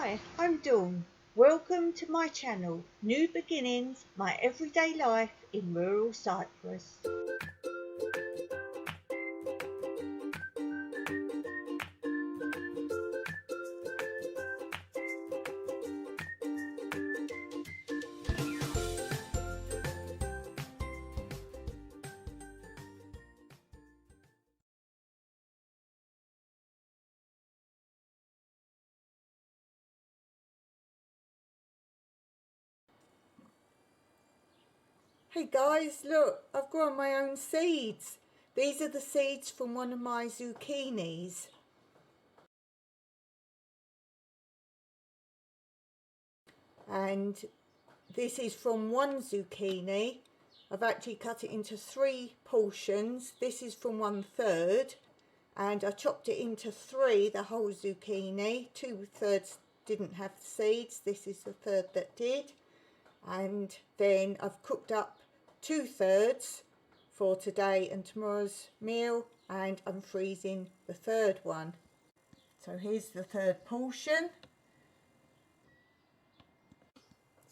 Hi, I'm Dawn. Welcome to my channel, New Beginnings, my everyday life in rural Cyprus. Hey guys, look, I've grown my own seeds. These are the seeds from one of my zucchinis. And this is from one zucchini. I've actually cut it into 3 portions. This is from 1/3. And I chopped it into 3, the whole zucchini. 2/3 didn't have seeds. This is the 1/3 that did. And then I've cooked up 2/3 for today and tomorrow's meal, and I'm freezing the 3rd one. So here's the 3rd portion.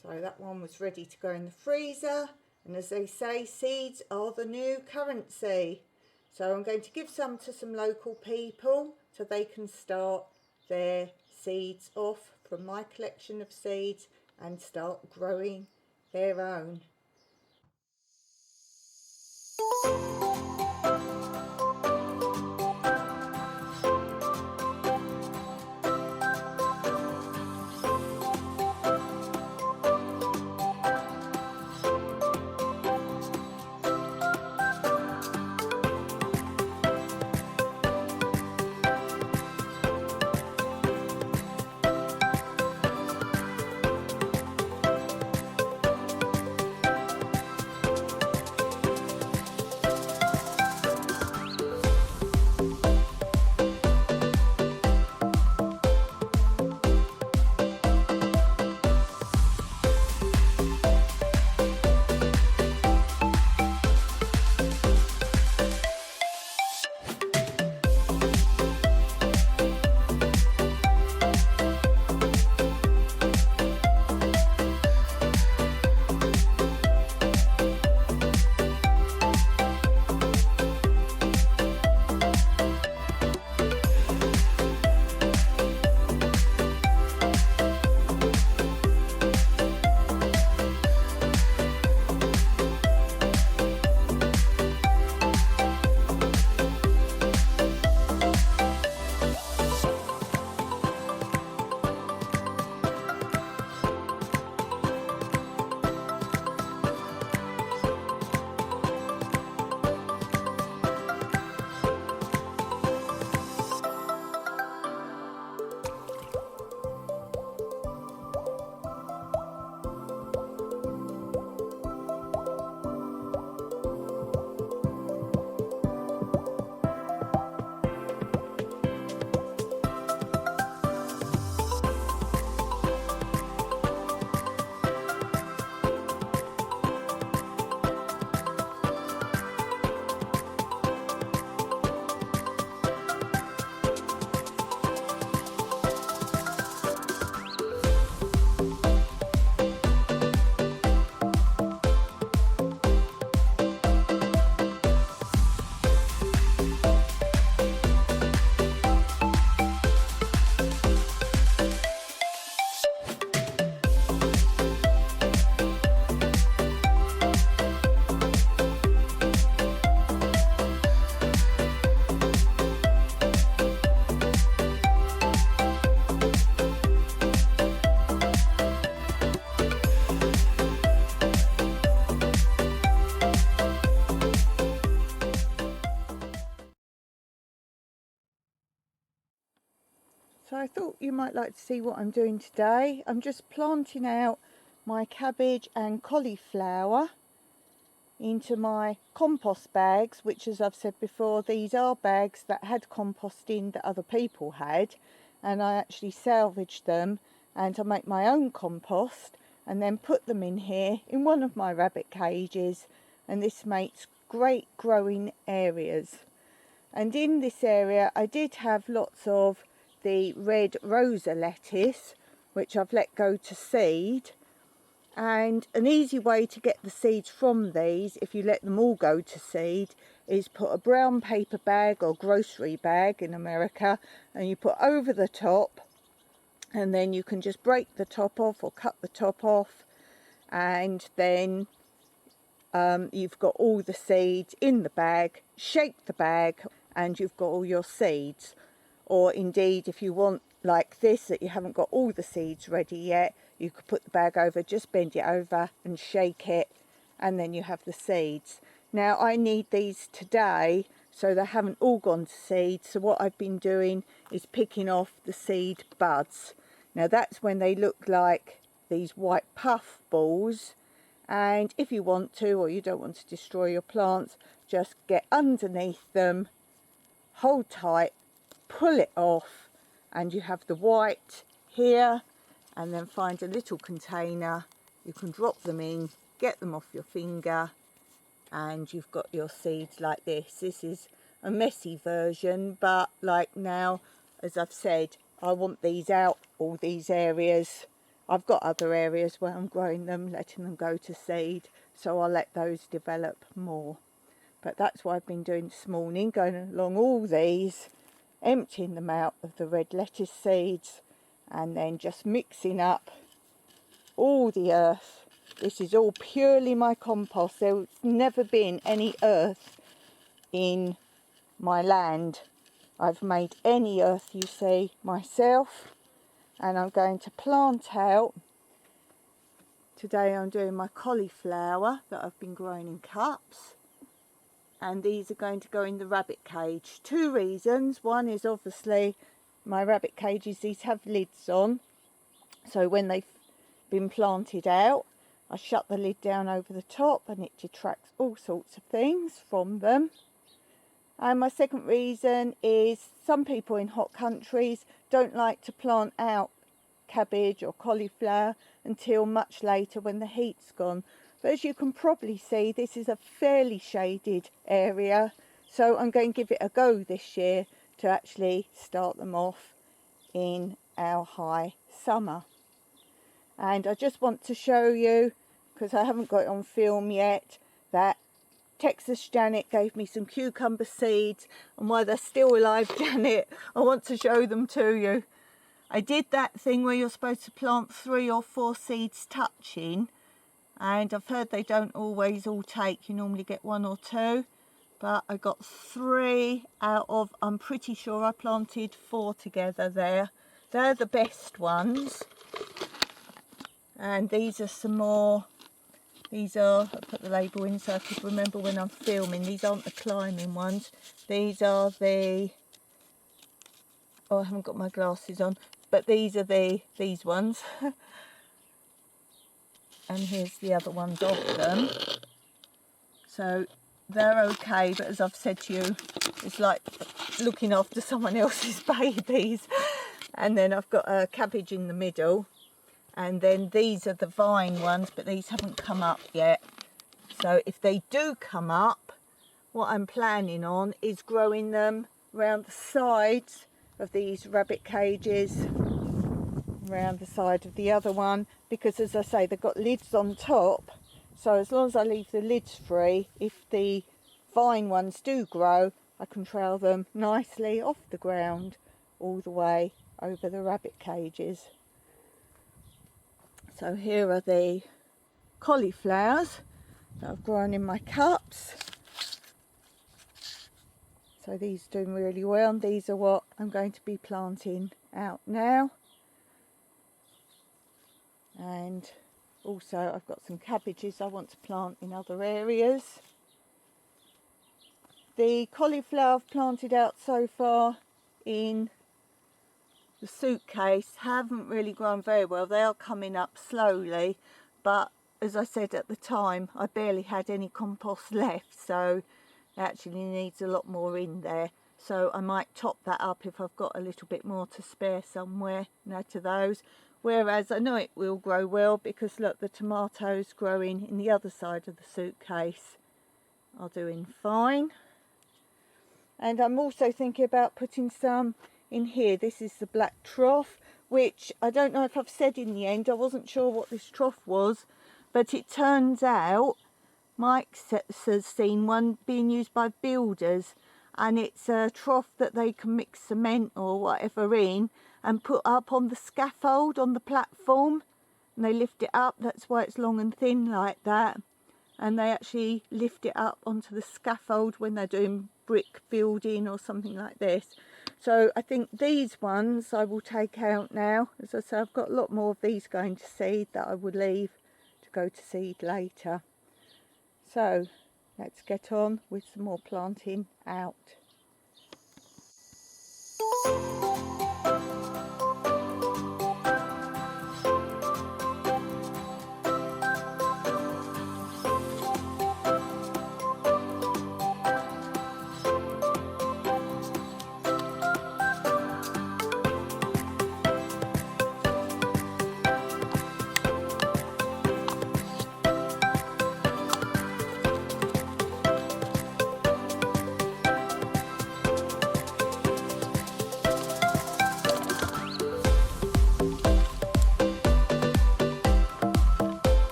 So that one was ready to go in the freezer, and as they say, seeds are the new currency. So I'm going to give some to some local people so they can start their seeds off from my collection of seeds and start growing their own. So I thought you might like to see what I'm doing today. I'm just planting out my cabbage and cauliflower into my compost bags, which, as I've said before, these are bags that had compost in that other people had, and I actually salvaged them and I make my own compost and then put them in here in one of my rabbit cages, and this makes great growing areas. And in this area I did have lots of the red rosa lettuce, which I've let go to seed. And an easy way to get the seeds from these, if you let them all go to seed, is put a brown paper bag or grocery bag in America, and you put over the top, and then you can just break the top off or cut the top off, and then you've got all the seeds in the bag. Shake the bag and you've got all your seeds. Or indeed, if you want like this, that you haven't got all the seeds ready yet, you could put the bag over, just bend it over and shake it, and then you have the seeds. Now I need these today, so they haven't all gone to seed. So what I've been doing is picking off the seed buds. Now that's when they look like these white puff balls. And if you want to, or you don't want to destroy your plants, just get underneath them, hold tight, pull it off, and you have the white here. And then find a little container, you can drop them in, get them off your finger, and you've got your seeds like this. This is a messy version, but like now, as I've said, I want these out, all these areas. I've got other areas where I'm growing them, letting them go to seed, so I'll let those develop more. But that's what I've been doing this morning, going along all these, emptying them out of the red lettuce seeds, and then just mixing up all the earth. This is all purely my compost. There's never been any earth in my land. I've made any earth you see myself, and I'm going to plant out. Today I'm doing my cauliflower that I've been growing in cups, and these are going to go in the rabbit cage. Two reasons. One is obviously my rabbit cages, these have lids on, so when they've been planted out, I shut the lid down over the top and it detracts all sorts of things from them. And my second reason is some people in hot countries don't like to plant out cabbage or cauliflower until much later when the heat's gone. But as you can probably see, this is a fairly shaded area, so I'm going to give it a go this year to actually start them off in our high summer. And I just want to show you, because I haven't got it on film yet, that Texas Janet gave me some cucumber seeds, and while they're still alive, Janet, I want to show them to you. I did that thing where you're supposed to plant 3 or 4 seeds touching, and I've heard they don't always all take, you normally get 1 or 2. But I got 3 out of, I'm pretty sure I planted 4 together there. They're the best ones. And these are some more. These are, I'll put the label in so I could remember when I'm filming. These aren't the climbing ones. These are the, oh, I haven't got my glasses on. But these are these ones. And here's the other ones of them. So they're okay, but as I've said to you, it's like looking after someone else's babies. And then I've got a cabbage in the middle, and then these are the vine ones, but these haven't come up yet. So if they do come up, what I'm planning on is growing them around the sides of these rabbit cages, around the side of the other one, because as I say, they've got lids on top. So as long as I leave the lids free, if the vine ones do grow, I can trail them nicely off the ground all the way over the rabbit cages. So here are the cauliflowers that I've grown in my cups. So these are doing really well, and these are what I'm going to be planting out now. And also I've got some cabbages I want to plant in other areas. The cauliflower I've planted out so far in the suitcase haven't really grown very well. They are coming up slowly, but as I said at the time, I barely had any compost left, so it actually needs a lot more in there. So I might top that up if I've got a little bit more to spare somewhere, to those. Whereas I know it will grow well, because look, the tomatoes growing in the other side of the suitcase are doing fine. And I'm also thinking about putting some in here. This is the black trough, which I don't know if I've said in the end. I wasn't sure what this trough was, but it turns out Mike has seen one being used by builders, and it's a trough that they can mix cement or whatever in and put up on the scaffold on the platform, and they lift it up. That's why it's long and thin like that, and they actually lift it up onto the scaffold when they're doing brick building or something like this. So I think these ones I will take out now. As I say, I've got a lot more of these going to seed that I would leave to go to seed later. So let's get on with some more planting out.